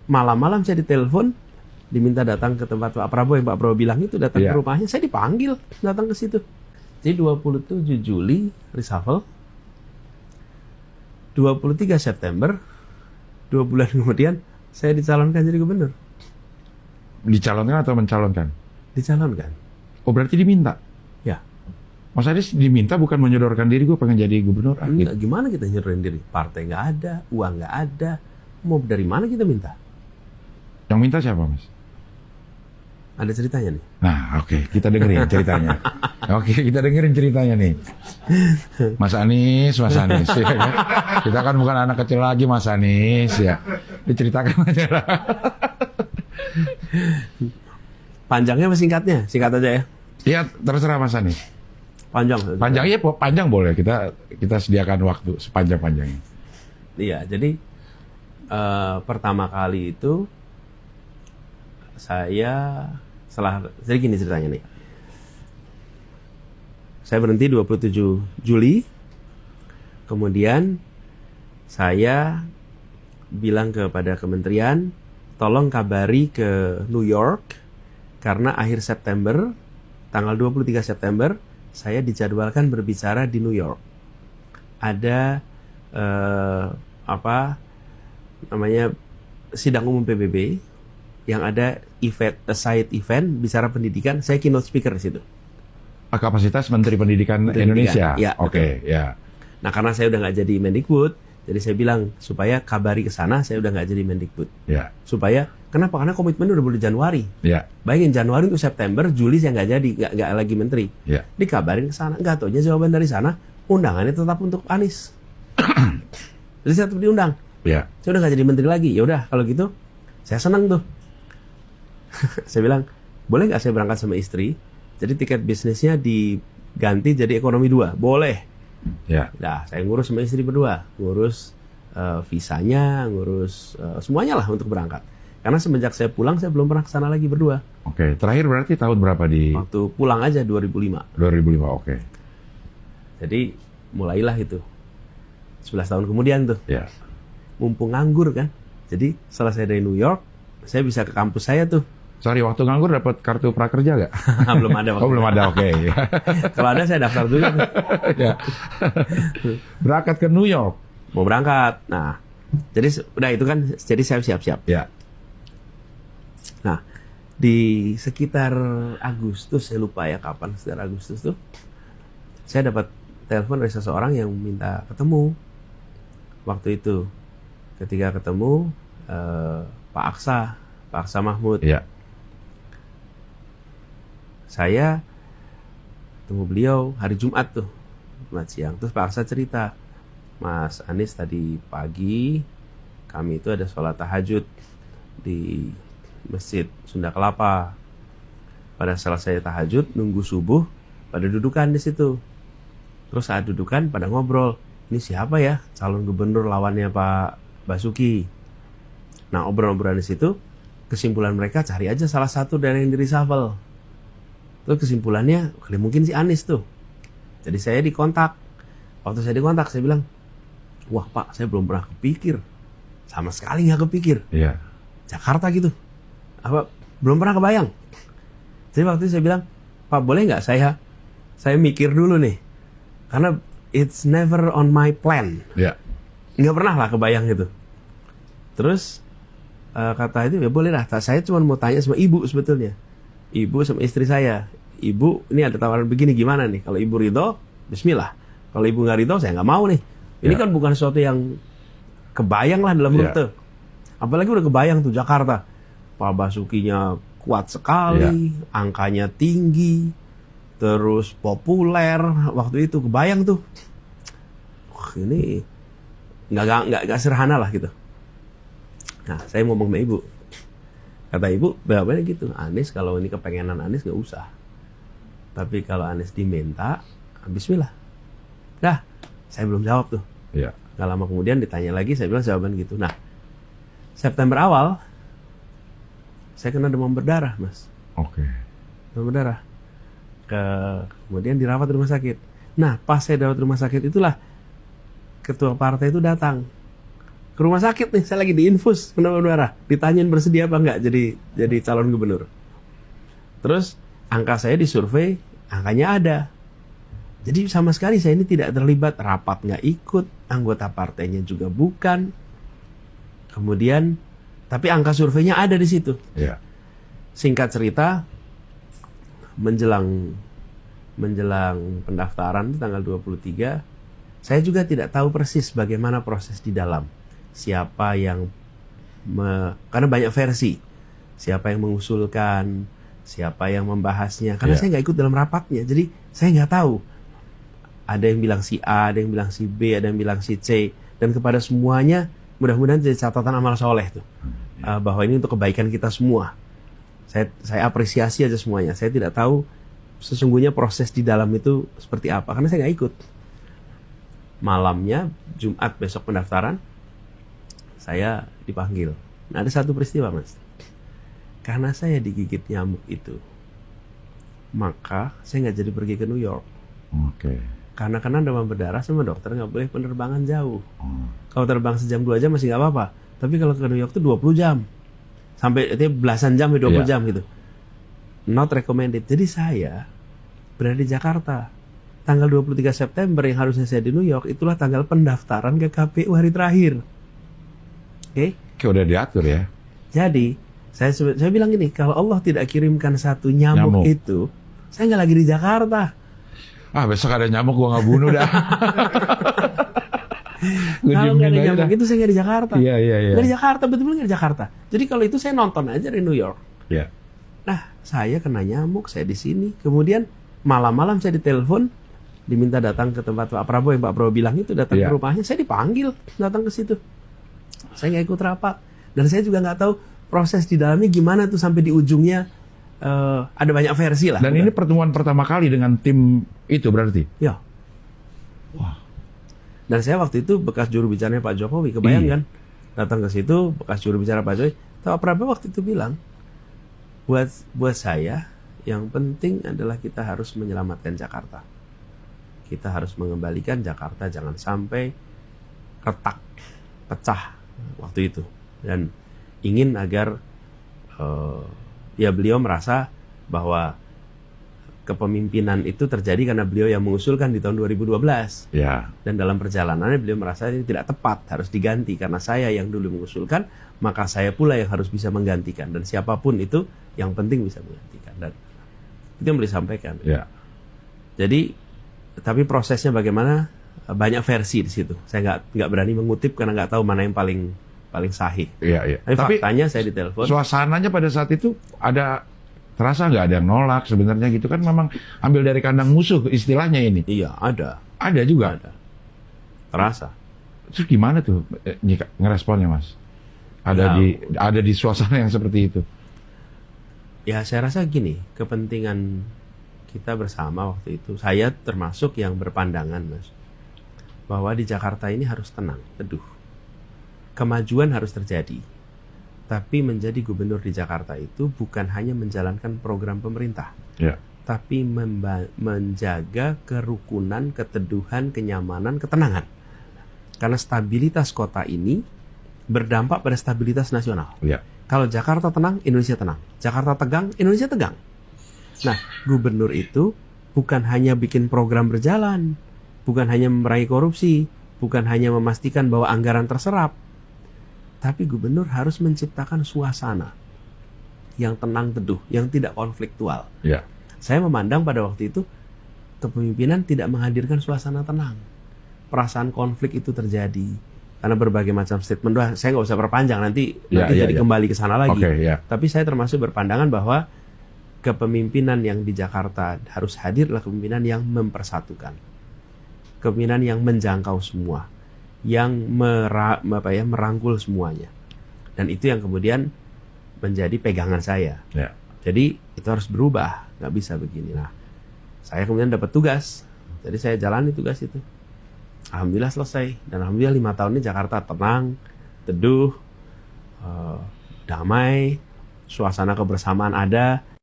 Malam-malam saya ditelepon, diminta datang ke tempat Pak Prabowo, yang Pak Prabowo bilang itu, datang ke Iya. rumahnya, saya dipanggil datang ke situ. Jadi 27 Juli reshuffle, 23 September, 2 bulan kemudian saya dicalonkan jadi gubernur. Dicalonkan atau mencalonkan? Dicalonkan. Oh, berarti diminta? Ya. Mas Anies diminta bukan menyodorkan diri, gue pengen jadi gubernur. Enggak, gimana kita nyodorin diri? Partai nggak ada, uang nggak ada, mau dari mana kita minta? Yang minta siapa, Mas? Ada ceritanya nih. Nah, oke, kita dengerin ceritanya. Oke, kita dengerin ceritanya nih. Mas Anies. Ya, kan? Kita kan bukan anak kecil lagi, Mas Anies, ya. Diceritakan aja lah. Panjangnya apa singkatnya? Singkat aja ya. Iya, terserah Mas Anies. Panjang. Panjang, iya, panjang boleh. Kita sediakan waktu sepanjang-panjangnya. Iya, jadi pertama kali itu saya jadi gini ceritanya nih. Saya berhenti 27 Juli. Kemudian saya bilang kepada kementerian, tolong kabari ke New York karena akhir September, tanggal 23 September, saya dijadwalkan berbicara di New York. Ada sidang umum PBB yang ada side event bicara pendidikan, saya keynote speaker di situ. Kapasitas Menteri Pendidikan Indonesia. Ya, Oke, ya. Nah, karena saya udah nggak jadi Mendikbud, jadi saya bilang supaya kabari ke sana, saya udah nggak jadi Mendikbud. Ya. Supaya kenapa? Karena komitmen udah bulan Januari. Ya. Bayangin Januari untuk September, Juli saya nggak jadi, nggak lagi menteri. Ya. Dikabarin ke sana, nggak taunya jawaban dari sana, undangannya tetap untuk Anies. Jadi saya tetap diundang. Ya. Saya udah nggak jadi menteri lagi. Ya udah, kalau gitu, saya senang tuh. Saya bilang, boleh nggak saya berangkat sama istri? Jadi tiket bisnisnya diganti jadi ekonomi 2. Boleh. Ya. Nah, saya ngurus sama istri berdua, ngurus visanya, ngurus semuanya lah untuk berangkat. Karena semenjak saya pulang, saya belum pernah kesana lagi berdua. Oke, terakhir berarti tahun berapa di? Waktu pulang aja 2005. 2005, oke. Jadi mulailah itu. 11 tahun kemudian tuh. Ya. Mumpung nganggur kan. Jadi selesai dari New York, saya bisa ke kampus saya tuh. Sorry, waktu nganggur dapat kartu prakerja gak? Belum ada. Oh, belum ada, oke. Kalau ada saya daftar juga tuh. Ya. Berangkat ke New York. Mau berangkat. Nah, jadi udah itu kan, jadi saya siap-siap. Ya. Nah, di sekitar Agustus, saya lupa ya kapan, sekitar Agustus tuh, saya dapat telepon dari seseorang yang minta ketemu. Waktu itu, ketika ketemu, Pak Aksa Mahmud. Ya. Saya ketemu beliau hari Jumat tuh, Jumat siang. Terus Pak Aksa cerita, Mas Anies tadi pagi, kami itu ada sholat tahajud di Masjid Sunda Kelapa. Pada selesai tahajud, nunggu subuh, pada dudukan di situ. Terus saat dudukan, pada ngobrol, ini siapa ya calon gubernur lawannya Pak Basuki? Nah, obrolan-obrolan di situ, kesimpulan mereka cari aja salah satu dari yang di reshuffle. Terus kesimpulannya, mungkin si Anies tuh. Jadi saya dikontak. Waktu saya dikontak, saya bilang, wah Pak, saya belum pernah kepikir. Sama sekali nggak kepikir. Iya. Jakarta gitu. Belum pernah kebayang. Jadi waktu itu saya bilang, Pak boleh nggak saya mikir dulu nih. Karena it's never on my plan. Iya. Nggak pernah lah kebayang gitu. Terus kata itu, ya boleh lah. Saya cuma mau tanya sama ibu sebetulnya. Ibu sama istri saya. Ibu, ini ada tawaran begini gimana nih? Kalau ibu ridho, bismillah. Kalau ibu nggak ridho, saya nggak mau nih. Ini kan bukan sesuatu yang kebayang lah dalam rute. Apalagi udah kebayang tuh Jakarta. Pak Basukinya kuat sekali, angkanya tinggi, terus populer. Waktu itu kebayang tuh. Wah, ini nggak sederhana lah gitu. Nah, saya ngomong sama ibu. Kata ibu, bapaknya gitu, Anies kalau ini kepengenan Anies nggak usah. Tapi kalau Anies diminta, bismillah. Dah, saya belum jawab tuh. Iya. Gak lama kemudian ditanya lagi, saya bilang jawaban gitu. Nah, September awal, saya kena demam berdarah, Mas. Oke. Demam berdarah. Kemudian dirawat di rumah sakit. Nah, pas saya dirawat di rumah sakit itulah ketua partai itu datang ke ke rumah sakit nih, saya lagi diinfus pendonor darah, ditanyain bersedia apa enggak jadi calon gubernur. Terus angka saya disurvei, angkanya ada. Jadi sama sekali saya ini tidak terlibat, rapat nggak ikut, anggota partainya juga bukan. Kemudian, tapi angka surveinya ada di situ. Ya. Singkat cerita, menjelang pendaftaran tanggal 23, saya juga tidak tahu persis bagaimana proses di dalam. Siapa yang, karena banyak versi. Siapa yang mengusulkan, siapa yang membahasnya. Karena saya nggak ikut dalam rapatnya, jadi saya nggak tahu. Ada yang bilang si A, ada yang bilang si B, ada yang bilang si C. Dan kepada semuanya, mudah-mudahan jadi catatan amal soleh tuh. Bahwa ini untuk kebaikan kita semua. Saya apresiasi aja semuanya. Saya tidak tahu sesungguhnya proses di dalam itu seperti apa. Karena saya nggak ikut. Malamnya, Jumat besok pendaftaran, saya dipanggil. Nah, ada satu peristiwa, Mas. Karena saya digigit nyamuk itu, maka saya nggak jadi pergi ke New York. Oke. Karena demam berdarah sama dokter nggak boleh penerbangan jauh. Kalau terbang sejam 2 jam masih nggak apa-apa. Tapi kalau ke New York itu 20 jam. Sampai belasan jam, 20 jam gitu. Not recommended. Jadi saya berada di Jakarta. Tanggal 23 September yang harusnya saya di New York, itulah tanggal pendaftaran ke KPU hari terakhir. Oke? Oke, udah diatur ya. Jadi, saya bilang gini, kalau Allah tidak kirimkan satu nyamuk. Itu, saya nggak lagi di Jakarta. Besok ada nyamuk gua nggak bunuh dah. Kalau nggak ada nyamuk itu saya nggak di Jakarta. Iya. Nggak di Jakarta, betul-betul nggak di Jakarta. Jadi kalau itu saya nonton aja di New York. Iya. Nah, saya kena nyamuk, saya di sini. Kemudian malam-malam saya ditelepon, diminta datang ke tempat Pak Prabowo yang Pak Prabowo bilang itu, datang ke rumahnya. Saya dipanggil datang ke situ. Saya nggak ikut rapat. Dan saya juga nggak tahu proses di dalamnya gimana tuh sampai di ujungnya. Ada banyak versi lah. Dan ini pertemuan pertama kali dengan tim itu berarti? Ya. Wah. Dan saya waktu itu bekas juru bicaranya Pak Jokowi, kebayang kan? Datang ke situ, bekas juru bicara Pak Jokowi. Pak Prabowo waktu itu bilang, buat saya, yang penting adalah kita harus menyelamatkan Jakarta. Kita harus mengembalikan Jakarta, jangan sampai retak, pecah waktu itu. Dan ingin agar beliau merasa bahwa kepemimpinan itu terjadi karena beliau yang mengusulkan di tahun 2012. Ya. Dan dalam perjalanannya beliau merasa ini tidak tepat, harus diganti. Karena saya yang dulu mengusulkan, maka saya pula yang harus bisa menggantikan. Dan siapapun itu, yang penting bisa menggantikan. Dan itu yang beliau sampaikan. Ya. Jadi, tapi prosesnya bagaimana, banyak versi di situ. Saya nggak berani mengutip karena nggak tahu mana yang paling sahih. Iya. Tapi faktanya saya ditelepon. Suasananya pada saat itu terasa nggak ada yang nolak sebenarnya gitu kan, memang ambil dari kandang musuh istilahnya ini. Iya, ada. Ada juga. Ada. Terasa. Terus gimana tuh ngeresponnya, Mas? Ada di suasana yang seperti itu. Ya, saya rasa gini, kepentingan kita bersama waktu itu, saya termasuk yang berpandangan, Mas, bahwa di Jakarta ini harus tenang, teduh. Kemajuan harus terjadi. Tapi menjadi gubernur di Jakarta itu bukan hanya menjalankan program pemerintah. Ya. Tapi menjaga kerukunan, keteduhan, kenyamanan, ketenangan. Karena stabilitas kota ini berdampak pada stabilitas nasional. Ya. Kalau Jakarta tenang, Indonesia tenang. Jakarta tegang, Indonesia tegang. Nah, gubernur itu bukan hanya bikin program berjalan, bukan hanya meraih korupsi, bukan hanya memastikan bahwa anggaran terserap, tapi gubernur harus menciptakan suasana yang tenang teduh, yang tidak konfliktual. Ya. Saya memandang pada waktu itu kepemimpinan tidak menghadirkan suasana tenang. Perasaan konflik itu terjadi karena berbagai macam statement. Saya nggak usah perpanjang, nanti jadi kembali ke sana lagi. Tapi saya termasuk berpandangan bahwa kepemimpinan yang di Jakarta harus hadir adalah kepemimpinan yang mempersatukan, kepemimpinan yang menjangkau semua, yang merangkul semuanya. Dan itu yang kemudian menjadi pegangan saya. Ya. Jadi itu harus berubah, nggak bisa begini. Nah, saya kemudian dapat tugas, jadi saya jalani tugas itu. Alhamdulillah selesai, dan alhamdulillah 5 tahun ini Jakarta tenang, teduh, damai, suasana kebersamaan ada.